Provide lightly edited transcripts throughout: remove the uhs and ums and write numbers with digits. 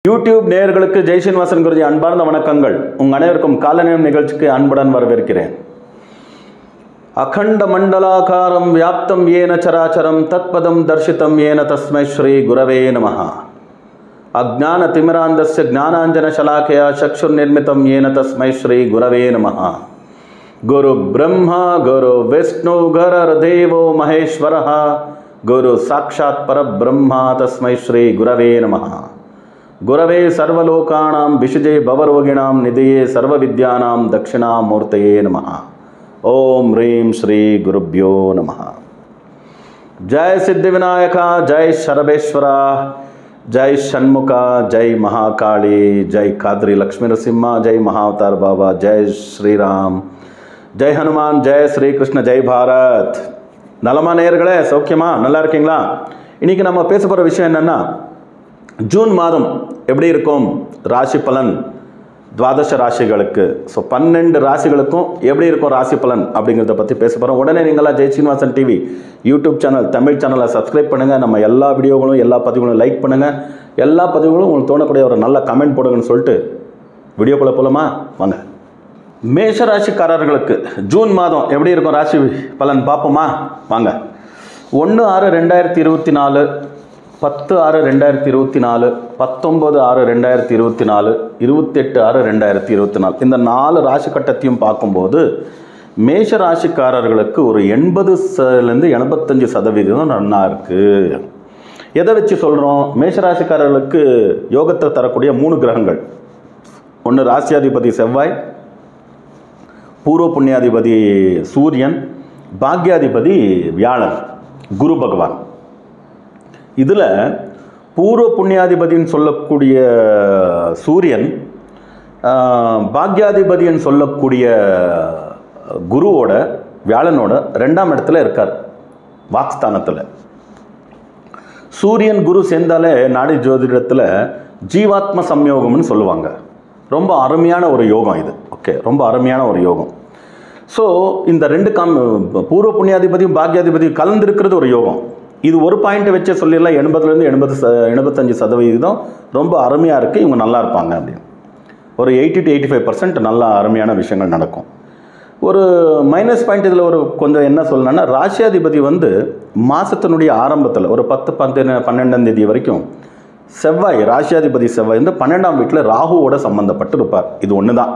YouTube நேயர்களுக்கு ஜெய் ஸ்ரீனிவாசன் குருஜி அன்பார்ந்த வணக்கங்கள். உங்கள் அனைவருக்கும் காலநேரம் நிகழ்ச்சிக்கு அன்புடன் வரவேற்கிறேன். அகண்ட மண்டலாகாரம் வியாப்தம் ஏன சராச்சரம் தத்பதம் தர்ஷிதம் ஏன தஸ்மை ஸ்ரீ குரவே நமஹ. அஜ்ஞான திமிராந்தஸ்ய ஞானாஞ்சன சலாக்கயா சக்ஷுர் நிர்மிதம் ஏன தஸ்மை ஸ்ரீ குரவே நமஹ. குரு பிரம்மா குரு விஷ்ணு குருர்தேவோ மகேஸ்வரः குரு சாக்ஷாத் பரபிரம்மா தஸ்மை ஸ்ரீ குரவே நமஹ. गुरवे सर्वलोकानां विषजे भवरोगिणां निधये सर्वविद्यानां दक्षिणामूर्तये नमः. ओम ह्रीं श्री गुरुभ्यो नमः. जय सिद्धिविनायका, जय शरभेश्वरा, जय षण्मुखा, जय महाकाली, जय काद्री लक्ष्मी नरसिम्हा, जय महाअवतार बाबा, जय श्री राम, जय हनुमान, जय श्री कृष्ण, जय भारत. நலமா நேயர்களே, சௌக்கியமா, நல்லா இருக்கீங்களா? இன்னைக்கு நம்ம பேச போகிற விஷயம் என்னன்னா, ஜூன் மாதம் எப்படி இருக்கும் ராசி பலன் துவாதச ராசிகளுக்கு. ஸோ 12 ராசிகளுக்கும் எப்படி இருக்கும் ராசி பலன் அப்படிங்கிறத பற்றி பேச போகிறோம். உடனே நீங்களாம் Jai Srinivasan TV YouTube channel Tamil சேனலை சப்ஸ்கிரைப் பண்ணுங்கள். நம்ம எல்லா வீடியோகளும் எல்லா பதிவுகளும் லைக் பண்ணுங்கள். எல்லா பதிவுகளும் உங்களுக்கு தோணக்கூடிய ஒரு நல்ல கமெண்ட் போடுங்கன்னு சொல்லிட்டு வீடியோக்குள்ளே போகலாமா? வாங்க. மேஷ ராசிக்காரர்களுக்கு ஜூன் மாதம் எப்படி இருக்கும் ராசி பலன் பார்ப்போமா? வாங்க. 1/6/2024, 10/6/2024, 19/6/2024, 28/6/2024 இந்த 4 ராசி கட்டத்தையும் பார்க்கும்போது மேஷ ராசிக்காரர்களுக்கு ஒரு 80லேருந்து 85% நன்னா இருக்குது. எதை வச்சு சொல்கிறோம்? மேஷ ராசிக்காரர்களுக்கு யோகத்தை தரக்கூடிய 3 கிரகங்கள். ஒன்று ராசியாதிபதி செவ்வாய், பூர்வ புண்ணியாதிபதி சூரியன், பாக்யாதிபதி வியாழன், குரு பகவான். இதில் பூர்வ புண்ணியாதிபதின்னு சொல்லக்கூடிய சூரியன், பாக்யாதிபதின்னு சொல்லக்கூடிய குருவோட வியாழனோட 2ஆம் இடத்துல இருக்கார், வாக்ஸ்தானத்தில். சூரியன் குரு சேர்ந்தாலே நாடி ஜோதிடத்தில் ஜீவாத்ம சம்யோகம்னு சொல்லுவாங்க. ரொம்ப அருமையான ஒரு யோகம் இது. ஓகே, ரொம்ப அருமையான ஒரு யோகம். ஸோ இந்த 2 பூர்வ புண்ணியாதிபதியும் பாக்யாதிபதியும் கலந்துருக்கிறது ஒரு யோகம். இது ஒரு பாயிண்ட்டை வச்சே சொல்லிடலாம். 80லேருந்து 85% ரொம்ப அருமையாக இருக்குது, இவங்க நல்லா இருப்பாங்க அப்படின்னு. ஒரு 80 to 85% நல்ல அருமையான விஷயங்கள் நடக்கும். ஒரு மைனஸ் பாயிண்ட் இதில் ஒரு கொஞ்சம் என்ன சொல்லணும்னா, ராசியாதிபதி மாதத்தினுடைய ஆரம்பத்தில் ஒரு 10, 12ஆம் தேதி வரைக்கும் செவ்வாய், ராசியாதிபதி செவ்வாய் 12ஆம் வீட்டில் ராகுவோட சம்மந்தப்பட்டு இருப்பார். இது ஒன்று தான்.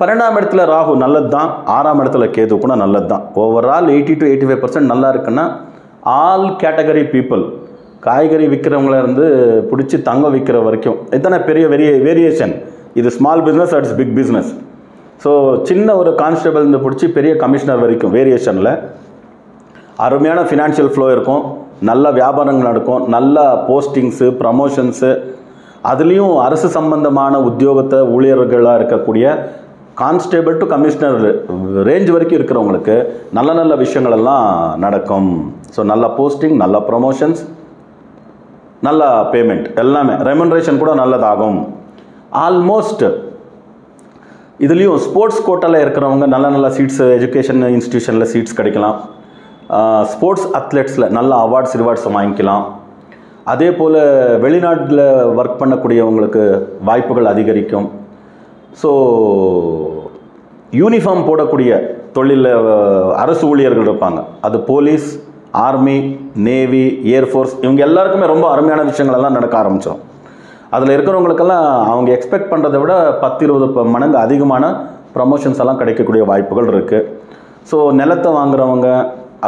12ஆம் இடத்துல ராகு நல்லது தான், 6ஆம் இடத்துல கேது கூட நல்லது தான். ஓவரால் 80 to 85% நல்லா இருக்குன்னா ஆல் கேட்டகரி பீப்புள், காய்கறி விற்கிறவங்களேருந்து பிடிச்சி தங்கம் விற்கிற வரைக்கும் இத்தனை பெரிய வேரியேஷன். இது small business, it's big business. So சின்ன ஒரு கான்ஸ்டபிள் இருந்து பிடிச்சி பெரிய கமிஷனர் வரைக்கும் வேரியேஷனில் அருமையான ஃபினான்ஷியல் ஃப்ளோ இருக்கும், நல்ல வியாபாரங்கள் நடக்கும், நல்ல போஸ்டிங்ஸு, ப்ரமோஷன்ஸு, அதுலேயும் அரசு சம்பந்தமான உத்தியோகத்தை ஊழியர்களாக இருக்கக்கூடிய கான்ஸ்டேபிள் டு கமிஷனர் ரேஞ்ச் வரைக்கும் இருக்கிறவங்களுக்கு நல்ல நல்ல விஷயங்கள் எல்லாம் நடக்கும். ஸோ நல்ல போஸ்டிங், நல்ல ப்ரமோஷன்ஸ், நல்ல பேமெண்ட், எல்லாமே ரெமுனரேஷன் கூட நல்லதாகும். ஆல்மோஸ்ட் இதுலேயும் ஸ்போர்ட்ஸ் கோட்டாவில் இருக்கிறவங்க நல்ல நல்ல சீட்ஸ், எஜுகேஷன் இன்ஸ்டிடியூஷனில் சீட்ஸ் கிடைக்கலாம். ஸ்போர்ட்ஸ் அத்லெட்ஸில் நல்ல அவார்ட்ஸ் ரிவார்ட்ஸ் வாங்கிக்கலாம். அதே போல் வெளிநாட்டில் ஒர்க் பண்ணக்கூடியவங்களுக்கு வாய்ப்புகள் அதிகரிக்கும். ஸோ யூனிஃபார்ம் போடக்கூடிய தொழிலில் அரசு ஊழியர்கள் இருப்பாங்க, அது போலீஸ், ஆர்மி, நேவி, ஏர்ஃபோர்ஸ், இவங்க எல்லாருக்குமே ரொம்ப அருமையான விஷயங்களெல்லாம் நடக்க ஆரம்பித்தோம். அதில் இருக்கிறவங்களுக்கெல்லாம் அவங்க எக்ஸ்பெக்ட் பண்ணுறதை விட 10-20 மடங்கு அதிகமான ப்ரமோஷன்ஸ் எல்லாம் கிடைக்கக்கூடிய வாய்ப்புகள் இருக்குது. ஸோ நிலத்தை வாங்குறவங்க,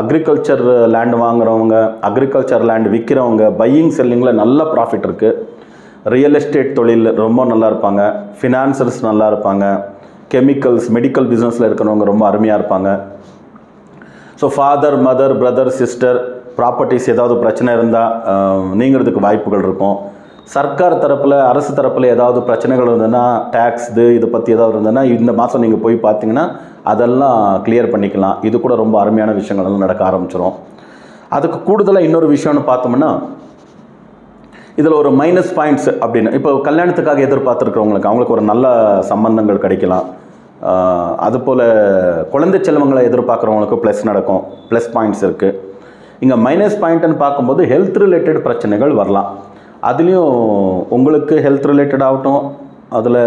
அக்ரிகல்ச்சர் லேண்ட் வாங்குறவங்க, அக்ரிகல்ச்சர் லேண்ட் விற்கிறவங்க, பையிங் செல்லிங்கில் நல்ல ப்ராஃபிட் இருக்குது. ரியல் எஸ்டேட் தொழில் ரொம்ப நல்லா இருப்பாங்க. ஃபினான்சர்ஸ் நல்லா இருப்பாங்க. கெமிக்கல்ஸ், மெடிக்கல் பிஸ்னஸில் இருக்கிறவங்க ரொம்ப அருமையாக இருப்பாங்க. So father, mother, brother, sister, properties ஏதாவது பிரச்சனை இருந்தால் நீங்கிறதுக்கு வாய்ப்புகள் இருக்கும். சர்க்கார் தரப்பில், அரசு தரப்பில் ஏதாவது பிரச்சனைகள் இருந்ததுன்னா, டேக்ஸ் இதை பற்றி ஏதாவது இருந்ததுன்னா இந்த மாதம் நீங்கள் போய் பார்த்தீங்கன்னா அதெல்லாம் கிளியர் பண்ணிக்கலாம். இது கூட ரொம்ப அருமையான விஷயங்கள்லாம் நடக்க ஆரம்பிச்சிடும். அதுக்கு கூடுதலாக இன்னொரு விஷயம்னு பார்த்தோம்னா, இதில் ஒரு மைனஸ் பாயிண்ட்ஸ் அப்படின்னு, இப்போ கல்யாணத்துக்காக எதிர்பார்த்துருக்கிறவங்களுக்கு அவங்களுக்கு ஒரு நல்ல சம்பந்தங்கள் கிடைக்கலாம். அதுபோல் குழந்தை செல்வங்களை எதிர்பார்க்குறவங்களுக்கு ப்ளஸ் நடக்கும், ப்ளஸ் பாயிண்ட்ஸ் இருக்குது. இங்கே மைனஸ் பாயிண்ட்டுன்னு பார்க்கும்போது ஹெல்த் ரிலேட்டட் பிரச்சனைகள் வரலாம். அதுலேயும் உங்களுக்கு ஹெல்த் ரிலேட்டட் ஆகட்டும், அதில்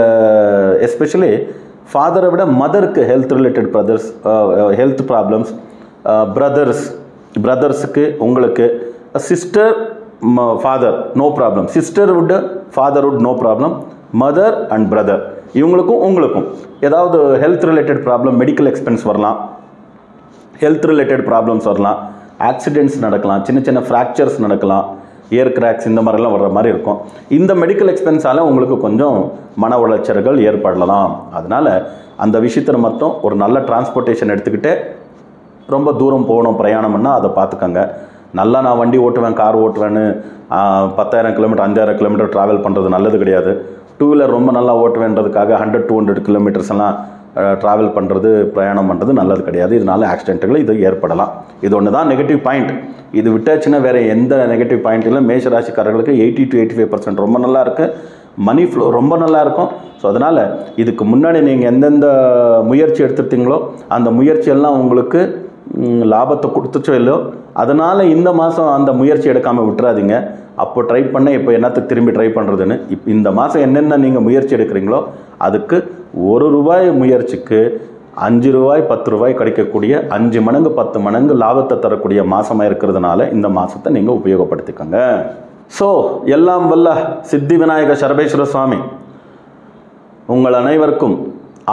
எஸ்பெஷலி ஃபாதரை விட மதருக்கு ஹெல்த் ரிலேட்டட் ஹெல்த் ப்ராப்ளம்ஸ், பிரதர்ஸுக்கு உங்களுக்கு, சிஸ்டர் ஃபாதர் நோ ப்ராப்ளம், சிஸ்டர்வுட் ஃபாதர்வுட் no problem, mother and brother இவங்களுக்கும் உங்களுக்கும் ஏதாவது health related problem, medical expense வரலாம், ஹெல்த் ரிலேட்டட் ப்ராப்ளம்ஸ் வரலாம், ஆக்சிடென்ட்ஸ் நடக்கலாம், சின்ன சின்ன ஃப்ராக்சர்ஸ் நடக்கலாம், ஏர் கிராக்ஸ் இந்த மாதிரிலாம் வர்ற மாதிரி இருக்கும். இந்த மெடிக்கல் எக்ஸ்பென்ஸால் உங்களுக்கு கொஞ்சம் மன உளைச்சல்கள் ஏற்படலாம். அதனால் அந்த விஷயத்தில் மட்டும் ஒரு நல்ல டிரான்ஸ்போர்ட்டேஷன் எடுத்துக்கிட்டு ரொம்ப தூரம் போகணும் பிரயாணம்னா அதை பார்த்துக்கங்க. நல்லா நான் வண்டி ஓட்டுவேன், கார் ஓட்டுவேன்னு 10,000 கிலோமீட்டர் 5,000 கிலோமீட்டர் ட்ராவல் பண்ணுறது நல்லது கிடையாது. டூ வீலர் ரொம்ப நல்லா ஓட்டுவேன்றதுக்காக 100-200 கிலோமீட்டர்ஸ் எல்லாம் ட்ராவல் பண்ணுறது, பிரயாணம் பண்ணுறது நல்லது கிடையாது. இதனால் ஆக்சிடென்ட்டுகள் இது ஏற்படலாம். இது ஒன்று தான் நெகட்டிவ் பாயிண்ட். இது விட்டாச்சுன்னா வேறு எந்த நெகட்டிவ் பாயிண்ட்டிலும் மேஷராசிக்காரர்களுக்கு 80-85% ரொம்ப நல்லா இருக்குது. மணி ஃப்ளோ ரொம்ப நல்லா இருக்கும். ஸோ அதனால் இதுக்கு முன்னாடி நீங்கள் எந்தெந்த முயற்சி எடுத்துட்டீங்களோ அந்த முயற்சியெல்லாம் உங்களுக்கு லாபத்தை கொடுத்துச்சோ இல்லையோ, அதனால் இந்த மாதம் அந்த முயற்சி எடுக்காமல் விட்டுறாதீங்க. அப்போ ட்ரை பண்ண இப்போ என்னத்துக்கு திரும்பி ட்ரை பண்ணுறதுன்னு. இந்த மாதம் என்னென்ன நீங்கள் முயற்சி எடுக்கிறீங்களோ அதுக்கு ₹1 முயற்சிக்கு ₹5 ₹10 கிடைக்கக்கூடிய 5 மடங்கு 10 மடங்கு லாபத்தை தரக்கூடிய மாதமாக இருக்கிறதுனால இந்த மாதத்தை நீங்கள் உபயோகப்படுத்திக்கோங்க. ஸோ எல்லாம் வல்ல சித்தி விநாயக சர்வேஸ்வர சுவாமி உங்கள் அனைவருக்கும்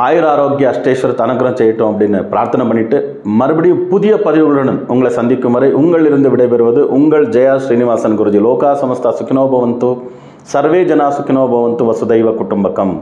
ஆயுர ஆரோக்கிய அஷ்டேஸ்வரத்தை அனுகிரகம் செய்யட்டும் அப்படின்னு பிரார்த்தனை பண்ணிவிட்டு மறுபடியும் புதிய பதிவுகளுடன் உங்களை சந்திக்கும் வரை உங்களிலிருந்து விடைபெறுவது உங்கள் ஜெயா ஸ்ரீனிவாசன் குருஜி. லோகா சமஸ்தா சுகினோ பவந்து, சர்வே ஜனா சுகினோ பவந்து, வசுதைவ குடும்பகம்.